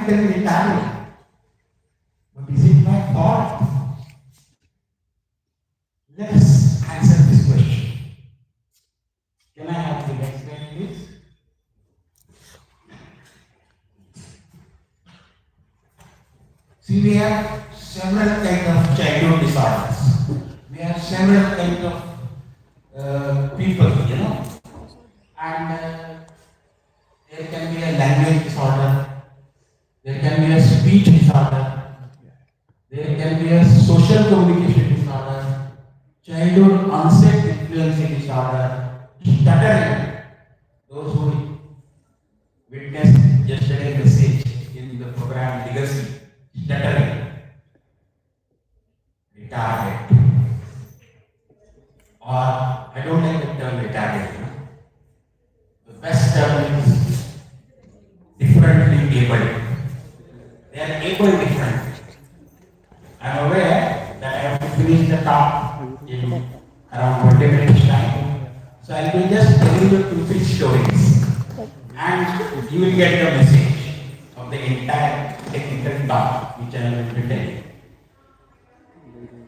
can retire. But is it my fault? Let's answer this question. Can I have the next slide, please? See, we have several kinds of childhood disorders. We have several kinds of people, and there can be a language disorder, there can be a speech disorder, there can be a social communication disorder, childhood onset influenza disorder, stuttering. Those who witnessed yesterday's message in the program Legacy, stuttering, retarded, or I don't like the term retarded. The best term is differently abled. They are able different. I am aware that I have to finish the talk in around 20 minutes time. So I will just tell you the 2-3 stories and you will get the message of the entire technical talk which I am going to tell you.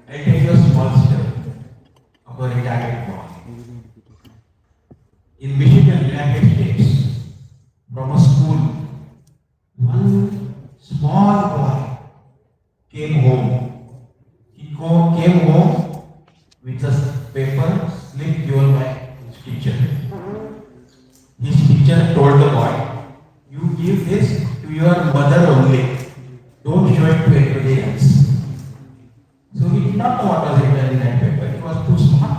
I will tell you a small story of a retarded boy. In Michigan, United States, from a school, one small boy came home. He came home with a paper slip given by his teacher. His teacher told the boy, "You give this to your mother only. Don't show it to anybody else." So he did not know what was written in that paper. He was too smart.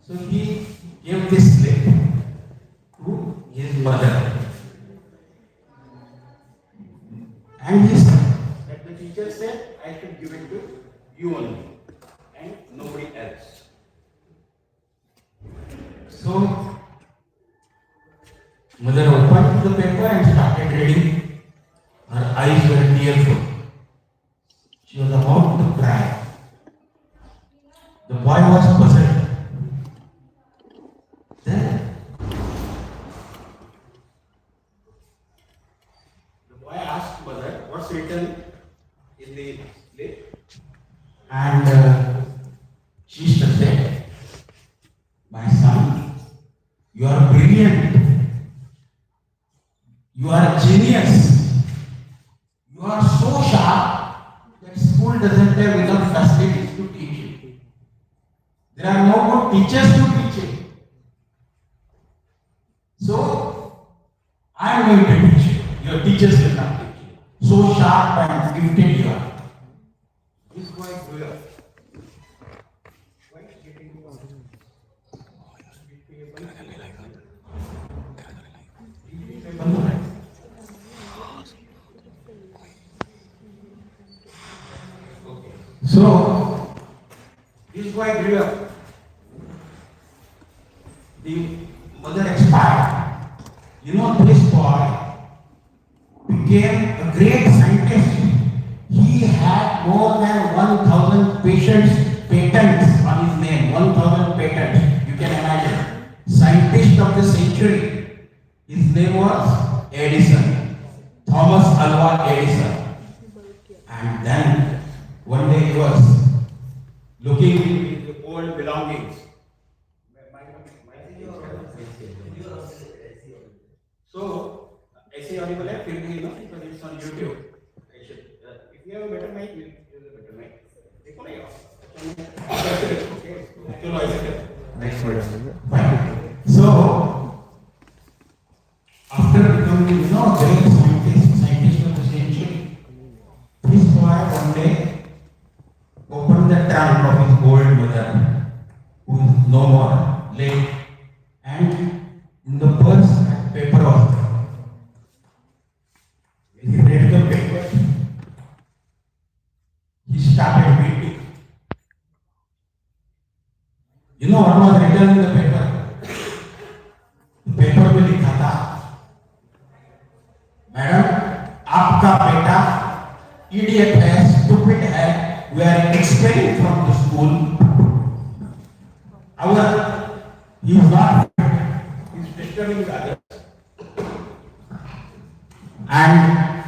So he gave this slip to his mother. And he said that the teacher said, "I should give it to you only and nobody else." So mother opened the paper and started reading. Her eyes were tearful. She was about to cry. The boy was puzzled. Then the boy asked mother, "What's written in the slip?" And she said, "My son, you are brilliant. You are a genius. You are so sharp that school doesn't have enough facilities to teach you. There are no good teachers to teach you. So, I am going to teach you. Your teachers will not teach you. So sharp and gifted you are." This boy grew up. So, this boy grew up. The mother expired. This boy became a great scientist. He had more than 1,000 patents on his name. 1,000 patents. You can imagine. Scientist of the century. His name was Edison. Thomas Alva Edison. And then one day he was looking in his old belongings. So, I say audible, because it's on YouTube. If you have a better mic, you use a better mic. Next word. So, after becoming, great scientist of the century, this boy one day opened the trunk of his old mother, who is no more, late, and in the purse paper was there. When he read the paper, he started weeping. What was written in the paper? The paper में लिखा था, "madam, आपका बेटा idiot है, stupid है, we are expelled from the school. He is not, he is disturbing others. And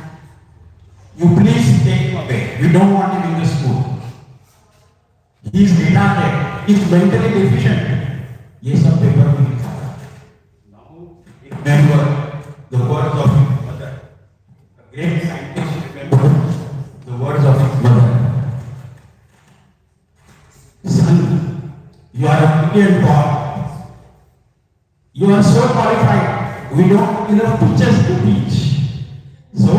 is mentally deficient. ये सब paper में लिखा था. Now remember the words of his mother. A great scientist remembered the words of his mother. Son, you are a brilliant boy. You are so qualified. We don't have enough teachers to teach. So,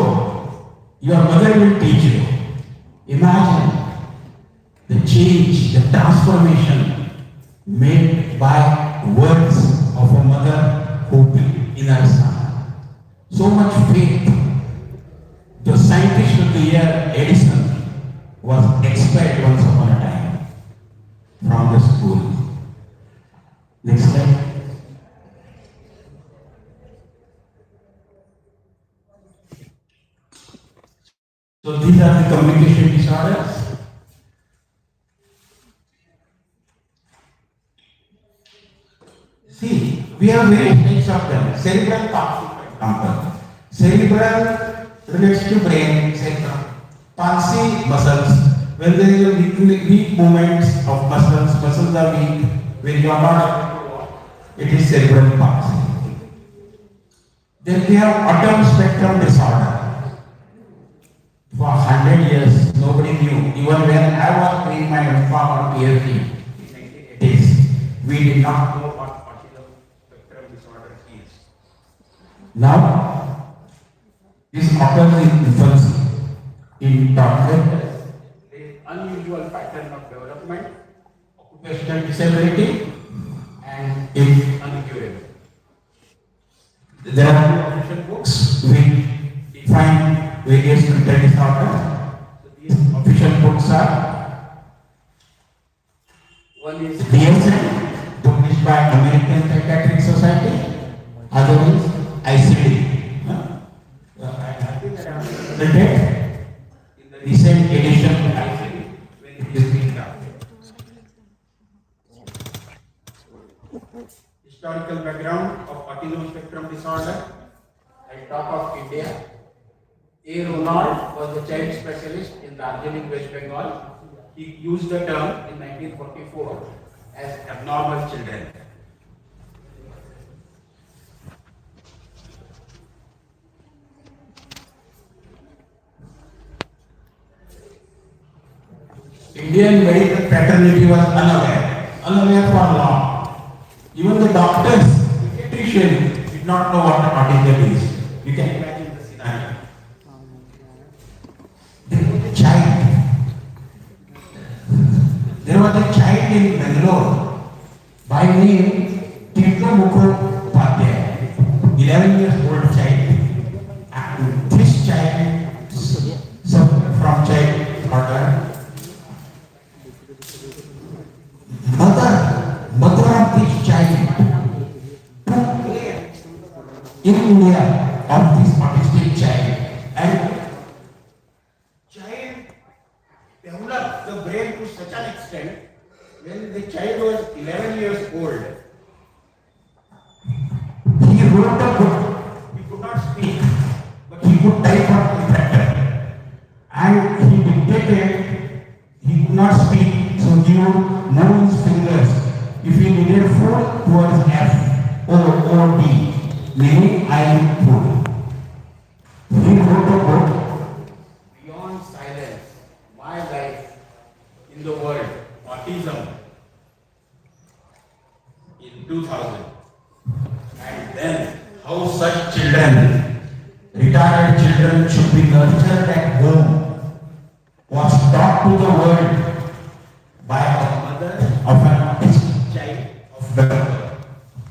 your mother will teach you. Imagine the change, the transformation made by words of a mother who believed in her son. So much faith. The scientist of the year, Edison, was expelled once upon a time from the school. Next slide. So these are the communication disorders. See, we have various types of them. Cerebral palsy, for example. Cerebral relates to brain, cerebral. Palsy, muscles. When there is a weak movements of muscles, muscles are weak. When you are not able to walk, it is cerebral palsy. Then we have autism spectrum disorder. For 100 years, nobody knew. Even when I was doing my MPharm or PhD in 1980s, we did not know what autism spectrum disorder is. Now, this occurs in infancy. In toddlers, there is unusual pattern of development, occupational disability, and is incurable. There are official books which define various mental disorders. So these official books are, one is DSM, published by American Psychiatric Society, other is ICD. I think that I have presented in the recent edition of ICD when it is being drafted. Historical background of autism spectrum disorder. At top of India, A. Ronald was a child specialist in Darjeeling, West Bengal. He used the term in 1944 as abnormal children. Indian medical fraternity was unaware for long. Even the doctors, pediatricians did not know what autism is. You can imagine the scenario. There was a child in Bangalore by name Tito Mukhopadhyay, 11 years old child. And this child suffered from child disorder. Mother of this child took care in India of this autistic child, and child developed the brain to such an extent when the child was 11 years old. He wrote a book. He could not speak, but he could type on the printer. And he dictated. He could not speak, so he would move his fingers. If he needed food, towards F or D, meaning I need food. He wrote a book, Beyond Silence, My Life in the World, Autism, in 2000. And then, how such children, retired children, should be nurtured at home, was taught to the world by the mother of an autistic child of the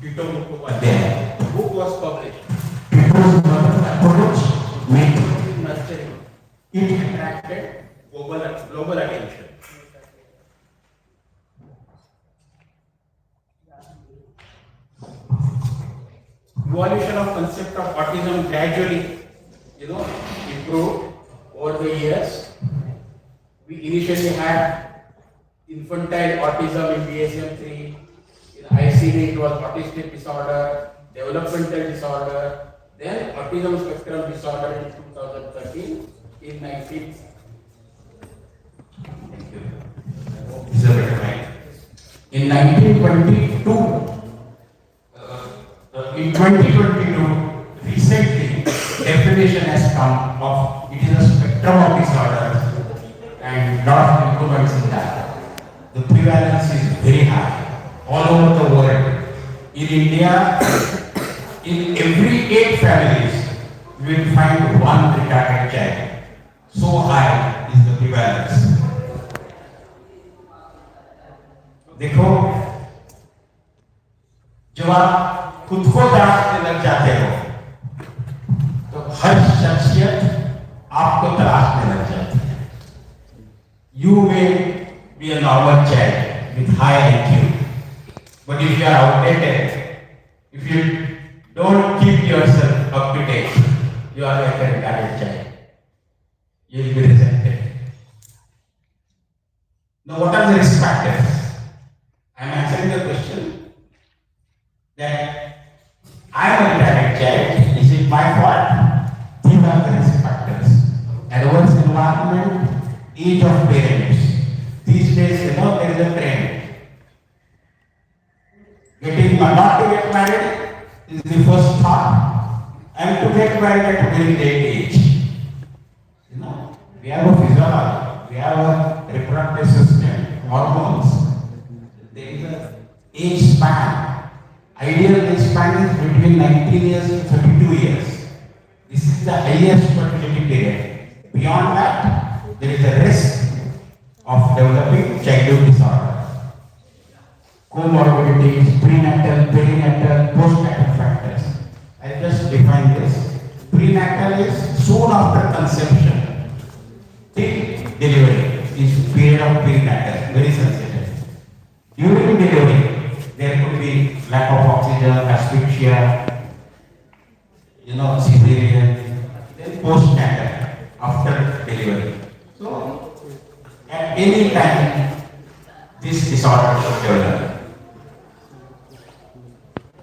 Tito Mukhopadhyay. The book was published. Tito's mother's approach made it nurturing. It attracted global attention. Evolution of concept of autism gradually, improved over the years. We initially had infantile autism in DSM-3. In ICD, it was autistic disorder, developmental disorder, then autism spectrum disorder in 2013. In 19. Thank you. 1922, in 2022, recently, definition has come of it is a spectrum of disorders and lot of improvements in that. The prevalence is very high all over the world. In India, in every 8 families, you will find one retarded child. So high is the prevalence. देखो, जब आप खुद को तलाशने लग जाते हो, तो हर शख्सियत आपको तलाशने लग जाती है. You may be a normal child with high IQ, but if you are outdated, if you don't keep yourself up to date, you are like a retarded child. You will be rejected. Now, what are the risk factors? I am answering the question that I am a retarded child. Is it my fault? These are the risk factors. Adverse environment, age of parents. These days, there is a trend. Not to get married is the first thought, and to get married at a very late age. We have a physiology, we have a reproductive system, hormones. There is an age span. Ideal age span is between 19 years and 32 years. This is the highest fertility period. Beyond that, there is a risk of developing childhood disorder. Comorbidities, prenatal, perinatal, postnatal factors. I just define this. Prenatal is soon after conception till delivery is period of perinatal, very sensitive. During delivery, there could be lack of oxygen, asphyxia, cesarean, then postnatal, after delivery. So, at any time, this disorder should develop.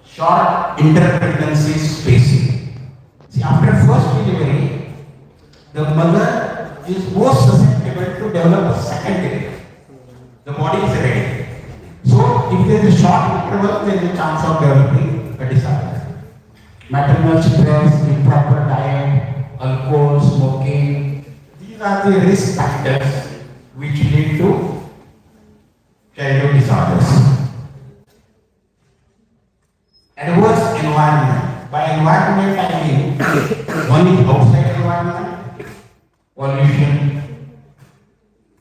Short interpregnancy spacing. See, after first delivery, the mother is most susceptible to develop a second delivery. The body is ready. So, if there is a short interval, there is a chance of developing a disorder. Maternal stress, improper diet, alcohol, smoking, these are the risk factors which lead to childhood disorders. Adverse environment. By environment, I mean one is outside environment, pollution,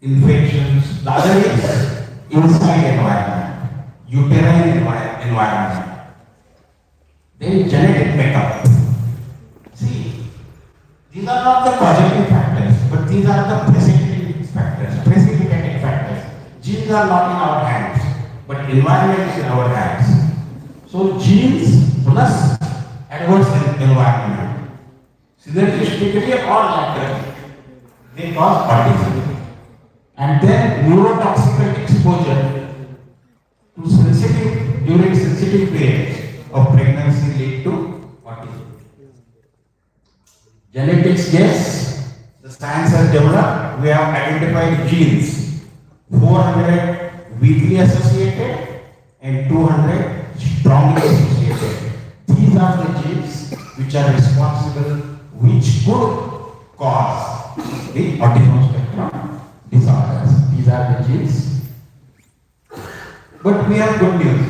infections. The other is inside environment, uterine environment. Then genetic makeup. See, these are not the causative factors, but these are the precipitating factors. Genes are not in our hands, but environment is in our hands. So genes plus adverse environment, synergistically or laterally, they cause autism. And then neurotoxic exposure to during sensitive periods of pregnancy lead to autism. Genetics, yes, the science has developed. We have identified genes, 400 weakly associated and 200 strongly associated. These are the genes which are responsible, which could cause the autism spectrum disorders. These are the genes. But we have good news.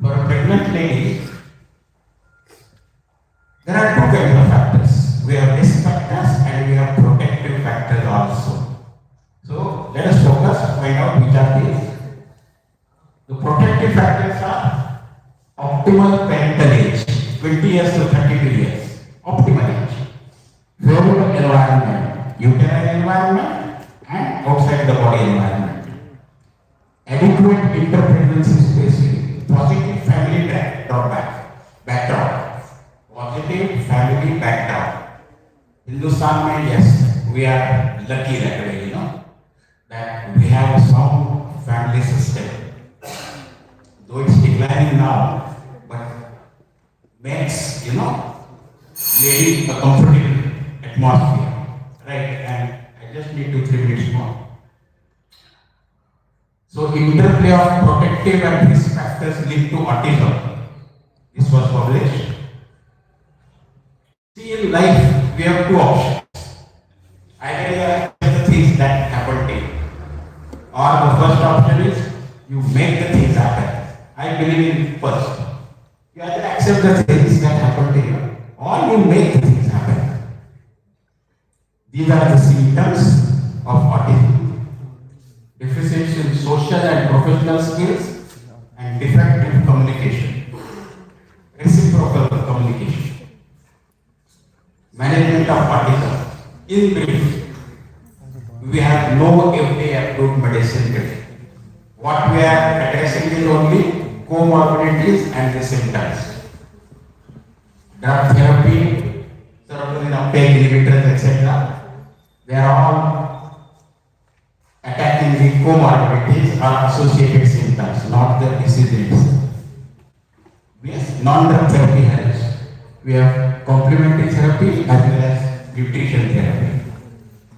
For a pregnant lady, there are two kinds of factors. We have risk factors and we have protective factors also. So let us focus, find out which are these. The protective factors are optimal parental age, 20 years to 32 years. Optimal age. Favorable environment, uterine environment and outside the body environment. Adequate inter-pregnancy spacing, positive family background. Positive family background. Hindustan, yes, we are lucky that way, that we have a sound family system. Though it's declining now, but makes, lady a comfortable atmosphere, right? And I just need 2-3 minutes more. So So interplay of protective and risk factors linked to autism. This was published. See, in life we have two options. Either you accept the things that happen to you, or the first option is you make the things happen. I believe in first. You either accept the things that happen to you, or you make the things happen. These are the symptoms of autism. Deficiency in social and professional skills and defective communication. Reciprocal communication. Management of autism. In brief, we have no FDA approved medicine today. What we are addressing is only comorbidities and the symptoms. Drug therapy, serotonin uptake inhibitors, etc. They are all attacking the comorbidities or associated symptoms, not the disease itself. Yes, non-drug therapy helps. We have complementary therapy as well as nutrition therapy.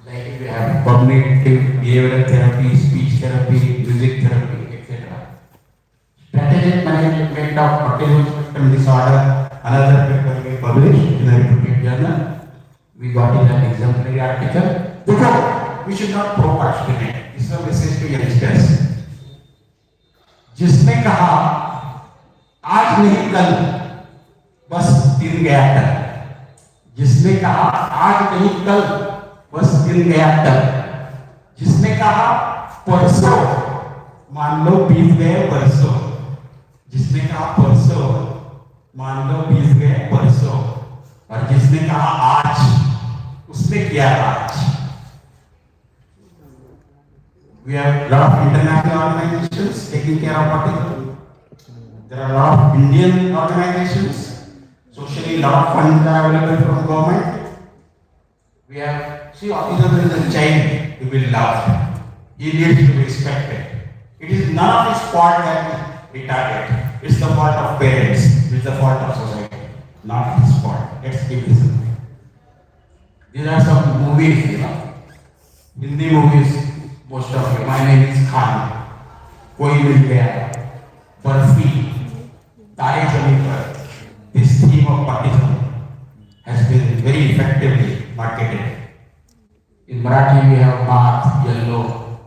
Like we have cognitive behavioral therapy, speech therapy, music therapy, etc. Strategic management of autism spectrum disorder, another paper we published in a reputed journal. We got in an exemplary article. Therefore, we should not procrastinate. This is a message to youngsters. जिसने कहा आज नहीं कल बस दिन गया कल, जिसने कहा आज नहीं कल बस दिन गया कल, जिसने कहा परसों मान लो बीत गए परसों, जिसने कहा परसों मान लो बीत गए परसों, और जिसने कहा आज उसने किया आज. We have a lot of international organizations taking care of autism. There are a lot of Indian organizations. Socially, a lot of funds are available from government. We have, see, autism is a child to be loved. He needs to be respected. It is none of his fault that he retarded. It's the fault of parents. It's the fault of society. Not his fault. Let's keep this in mind. These are some movies, you know. Hindi movies, most of you. My name is Khan. Koi Mil Gaya. Barfi. Tare Zameen Par. This theme of autism has been very effectively marketed. In Marathi we have math, yellow.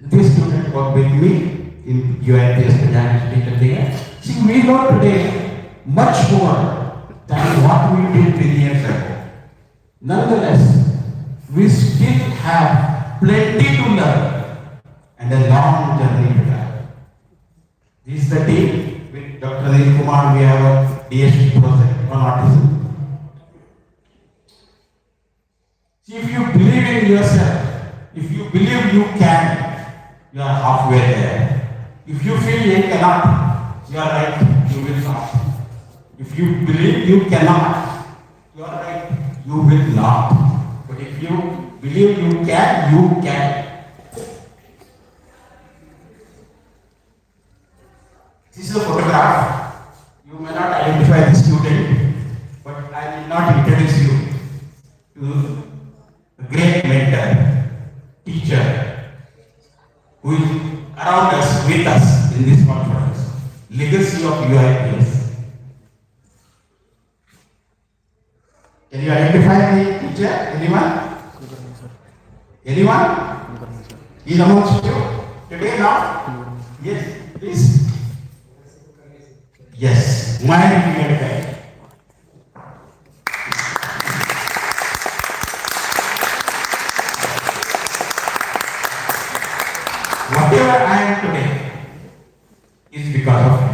This student worked with me in UIPS Technical. See, we know today much more than what we did 10 years ago. Nonetheless, we still have plenty to learn and a long journey to travel. This is the team with Dr. Sanjeev Kumar. We have a DST project on autism. See, if you believe in yourself, if you believe you can, you are halfway there. If you feel you cannot, you are right, you will not. If you believe you cannot, you are right, you will not. But if you believe you can, you can. This is a photograph. You may not identify the student, but I will not introduce you to a great mentor, teacher, who is around us, with us in this conference. Legacy of UIPS. Can you identify the teacher? Anyone? Anyone? He is amongst you today now? Yes, please. Yes, why did you get that? Whatever I am today is because of